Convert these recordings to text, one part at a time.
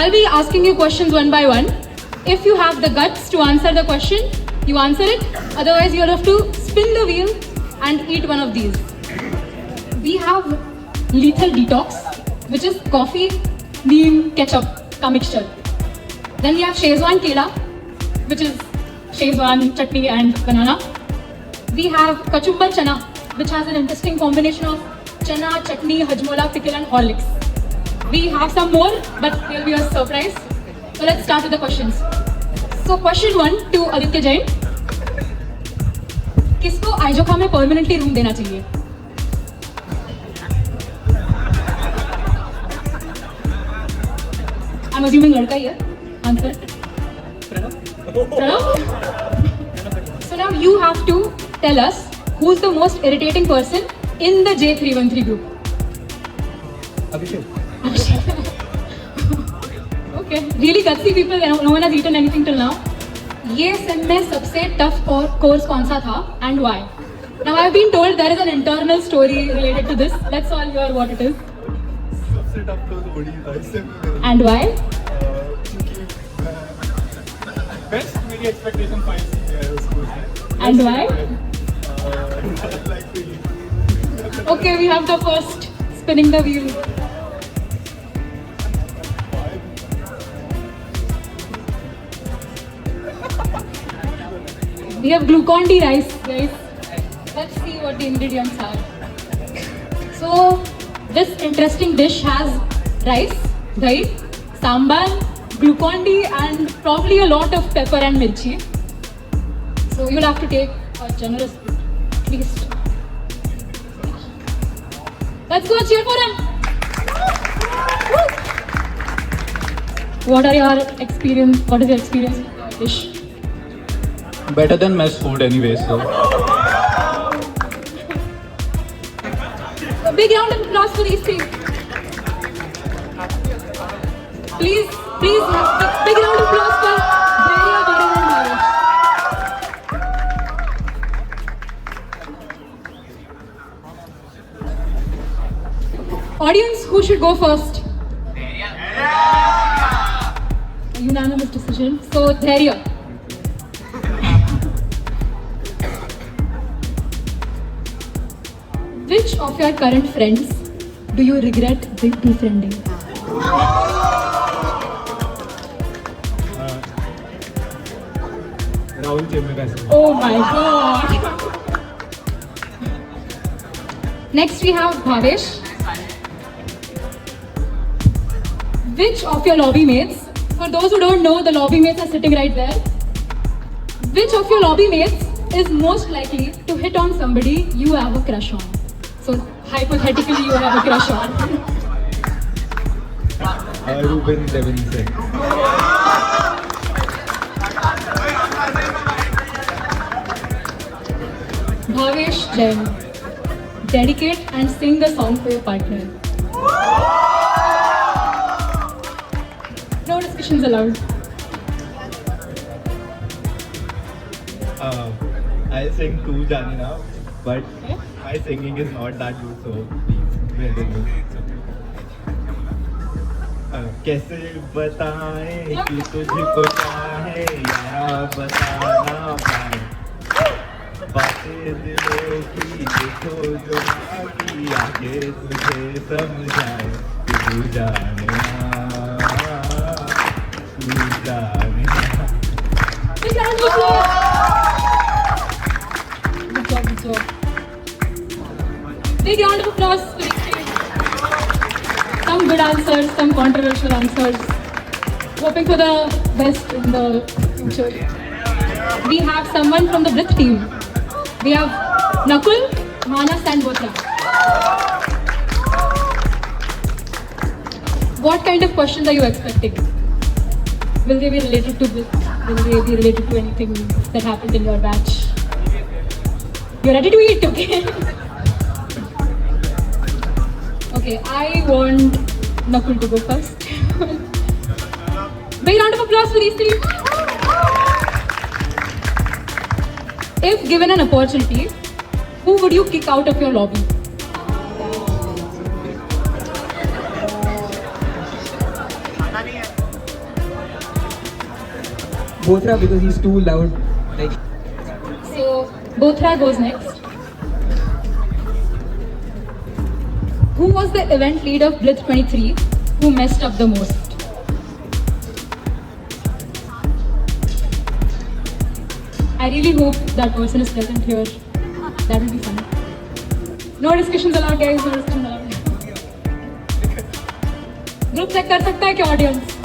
I'll be asking you questions one by one. If you have the guts to answer the question, you answer it. Otherwise, you'll have to spin the wheel and eat one of these. We have Lethal Detox, which is coffee, neem, ketchup ka mixture. Then we have Szechuan Kela, which is Szechuan chutney and banana. We have Kachumbar Chana, which has an interesting combination of chana, chutney, hajmola, pickle and Horlicks. We have some more, but they'll be a surprise. So let's start with the questions. So question 1 to Aditya Jain. किसको आइजोखा में permanently room देना चाहिए? I'm assuming लड़का ही है. Answer. Pranav? So now you have to tell us who's the most irritating person in the J313 group. Abhishek. Okay, really gutsy people. No one has eaten anything till now. ये same में सबसे tough course कौन सा था and why? Now I have been told there is an internal story related to this. Let's all hear what it is. सबसे tough course बड़ी था इससे. And why? बेस्ट मेरी एक्सपेक्टेशन 5 है उस कोर्स में. And why? Like really. Okay, we have the first spinning the wheel. We have Glucon-D rice, guys. Let's see what the ingredients are. So, this interesting dish has rice, dahi, sambar, Glucon-D and probably a lot of pepper and mirchi. So, you'll have to take a generous bit, at least. Let's go cheer for him. What is your experience with the dish? Better than mess food anyway, so. A big round of applause for these three. Please, big round of applause for Dhairya, Varun and Bhavesh. Audience, who should go first? A unanimous decision. So, Dhairya. Which of your current friends do you regret befriending? Rahul Chemika. Oh my god! Next we have Bhavesh. Which of your lobby mates, for those who don't know, the lobby mates are sitting right there. Which of your lobby mates is most likely to hit on somebody you have a crush on? So, hypothetically, you have a crush on. Ruben Levinson. Bhavesh Jain. Dedicate and sing the song for your partner. No discussions allowed. I'll sing two Janina, but my singing is not that good, so please bear with me. कैसे बताएं कि तुझको चाहे या बताना पाए बातें दिलों की देखो जो बाकी आगे तुझे समझाए तू जाने तू जाने. Big round of applause. Good job, good job. Big round of applause for these three. Some good answers, some controversial answers. Hoping for the best in the future. We have someone from the Brit team. We have Nakul, Manas and Botra. What kind of questions are you expecting? Will they be related to this? Will they be related to anything that happened in your batch? You're ready to eat, okay? Okay, I want Nakul to go first. Big round of applause for these three. If given an opportunity, who would you kick out of your lobby? Bothra because he's too loud. Like, So Bothra goes next. Who was the event lead of Blitz 23 who messed up the most? I really hope that person is present here. That will be fun. No discussions allowed, guys. No discussions allowed. Group check कर सकता है क्या audience?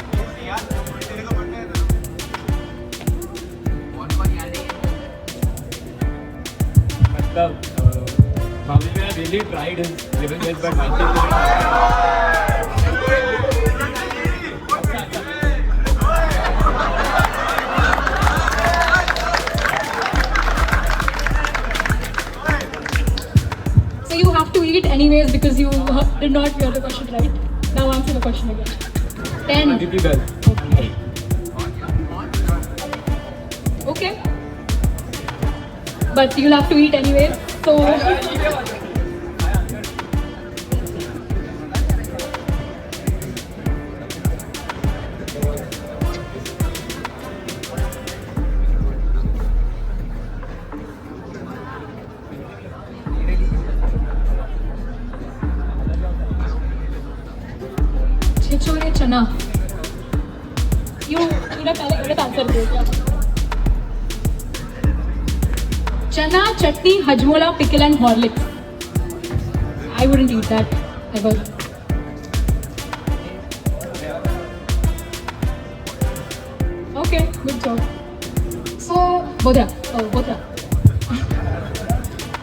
Bhavya really tried his level best, but I So you have to eat anyways because you did not hear the question right. Now answer the question again. 10. Aditi girl. Okay. But you'll have to eat anyways. So छिछोरे चना. तूने पहले गलत answer दिया क्या? Chana, chutney, hajmola, pickle and Horlicks. I wouldn't eat that ever. Okay, good job. So, Bothra.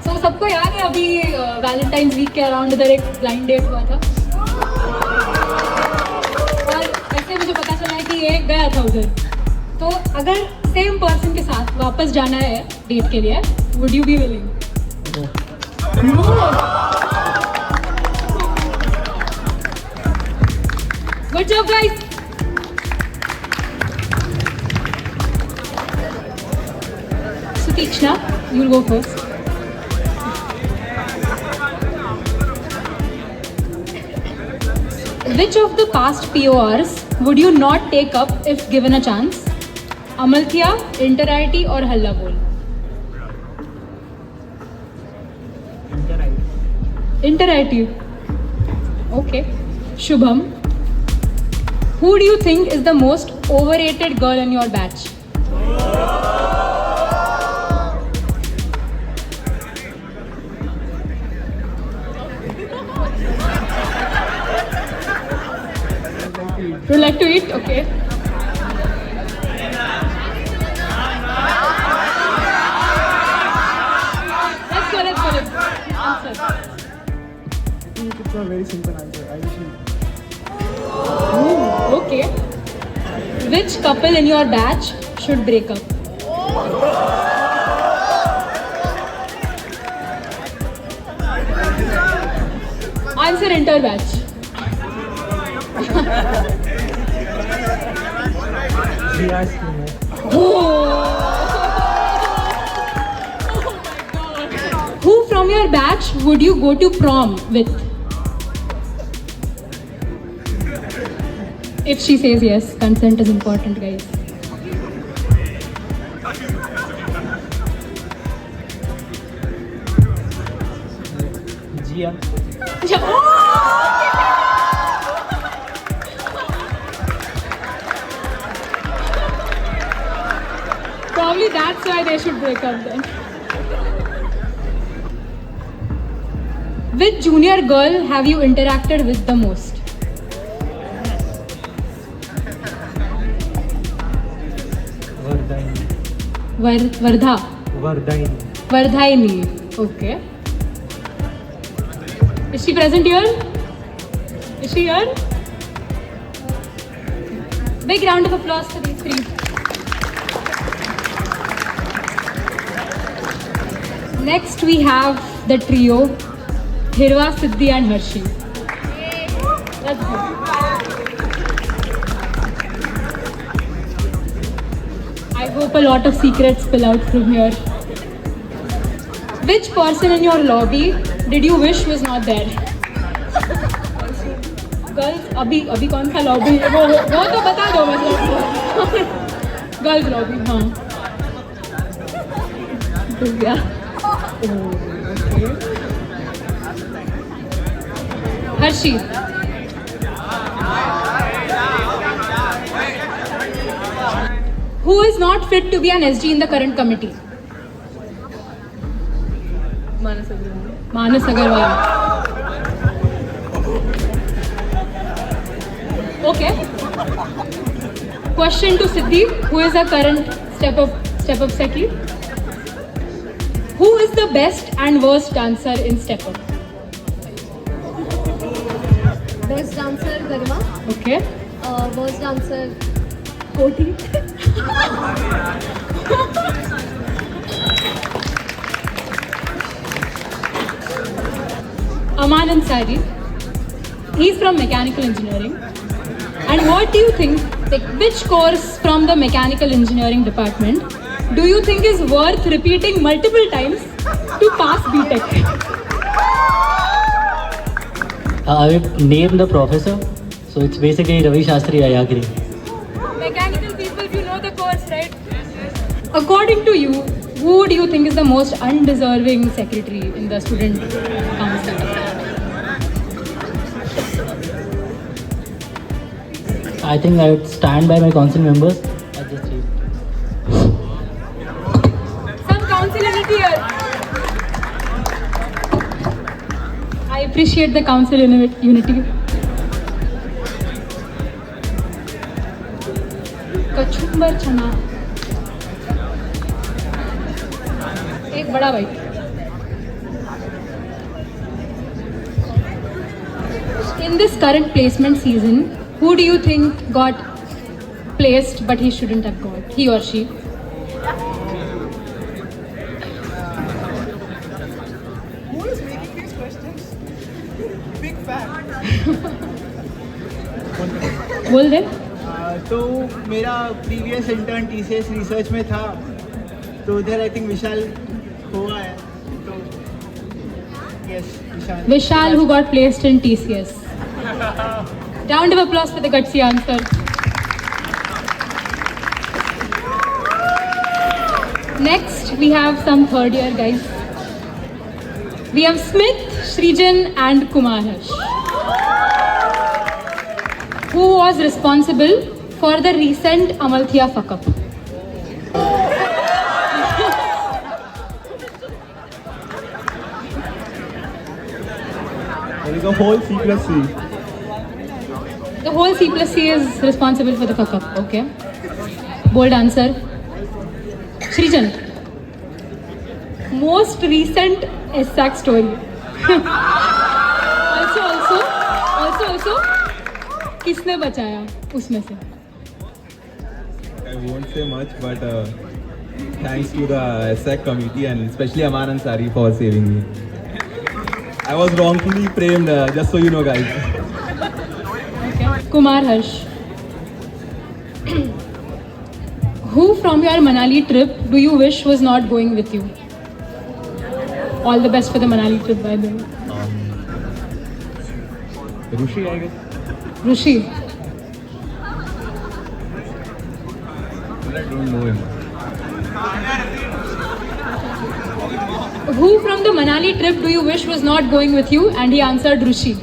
So, सबको याद है अभी वैलेंटाइंस वीक के अराउंड इधर एक ब्लाइंड डेट हुआ था और ऐसे मुझे पता चला है कि ये गया था उधर. तो अगर सेम पर्सन के साथ वापस जाना है डेट के लिए, would you be willing? Good job guys. Sutiksha, you'll go first. Which of the past PORs would you not take up if given a chance? Amalthea, Inter-IT or Halla Bol? Inter-IT. Okay. Shubham, who do you think is the most overrated girl in your batch? You like to eat? Okay. Let's go. Answer. I think it's a very simple answer. I wish Okay. Which couple in your batch should break up? Answer inter batch. he asked me. Who from your batch would you go to prom with? If she says yes, consent is important, guys. Jia. Probably that's why they should break up then. Which junior girl have you interacted with the most? Vardhaini. Vardha. Vardhaini. Vardhaini. Okay. Is she present here? Is she here? Big round of applause for these three. Next we have the trio, Hirva, Siddhi and Harshi. Let's go. I hope a lot of secrets spill out from here. Which person in your lobby did you wish was not there? Girls, अभी कौन सा lobby है? वो तो बता दो मतलब. Girls lobby, हाँ Divya. Harshi, who is not fit to be an SG in the current committee? Manas Agarwal. Okay. Question to Siddhi, who is the current step up secretary? Who is the best and worst dancer in step up? Best dancer Garma, Okay. worst dancer Koti. Aman Ansari. He's from mechanical engineering. And what do you think, like, which course from the mechanical engineering department do you think is worth repeating multiple times to pass BTech? I will name the professor. So it's basically Ravi Shastri Ayagri. Mechanical people, you know the course, right? According to you, who do you think is the most undeserving secretary in the student council? I think I would stand by my council members. I just read. Some council unity here. I appreciate the council unity. Kachumber चना, एक बड़ा bite. In this current placement season, who do you think got placed but he shouldn't have got? He or she? Who is making these questions? Big fan. बोल दे। तो मेरा previous intern TCS research में था, तो उधर I think विशाल हुआ है, तो yes Vishal. Vishal, who got placed in TCS. Round of applause for the gutsy answer. Next, we have some third year guys. We have Smith, Srijan and Kumar Harsh, who was responsible for the recent Amalthea fuck up. There is a whole secrecy. The whole C+C is responsible for the fuck up. Okay. Bold answer. Srijan. Most recent SAC story. also. किसने बचाया उसमें से? I won't say much, but thanks to the SAC committee and especially Aman Ansari for saving me. I was wrongfully framed, just so you know, guys. Okay. Kumar Harsh. Who from your Manali trip do you wish was not going with you? All the best for the Manali trip, by the way. Rushi, I guess. Rushi. But I don't know him. Who from the Manali trip do you wish was not going with you? And he answered Rushi.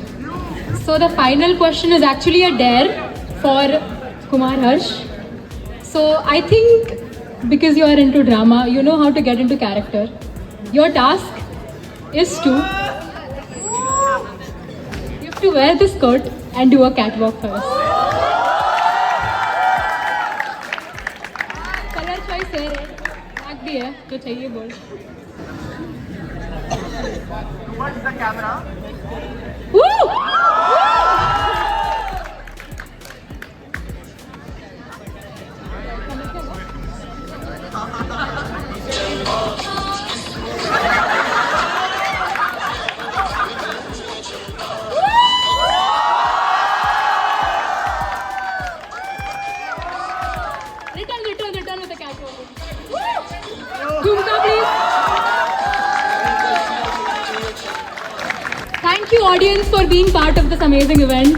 So the final question is actually a dare for Kumar Harsh. So I think because you are into drama, you know how to get into character. Your task is to you have to wear this skirt and do a catwalk first. Color choice है, black भी है, जो चाहिए बोल. What's the camera? Woo! Return with the catwalk. Jhumka, please. Thank you, audience, for being part of this amazing event.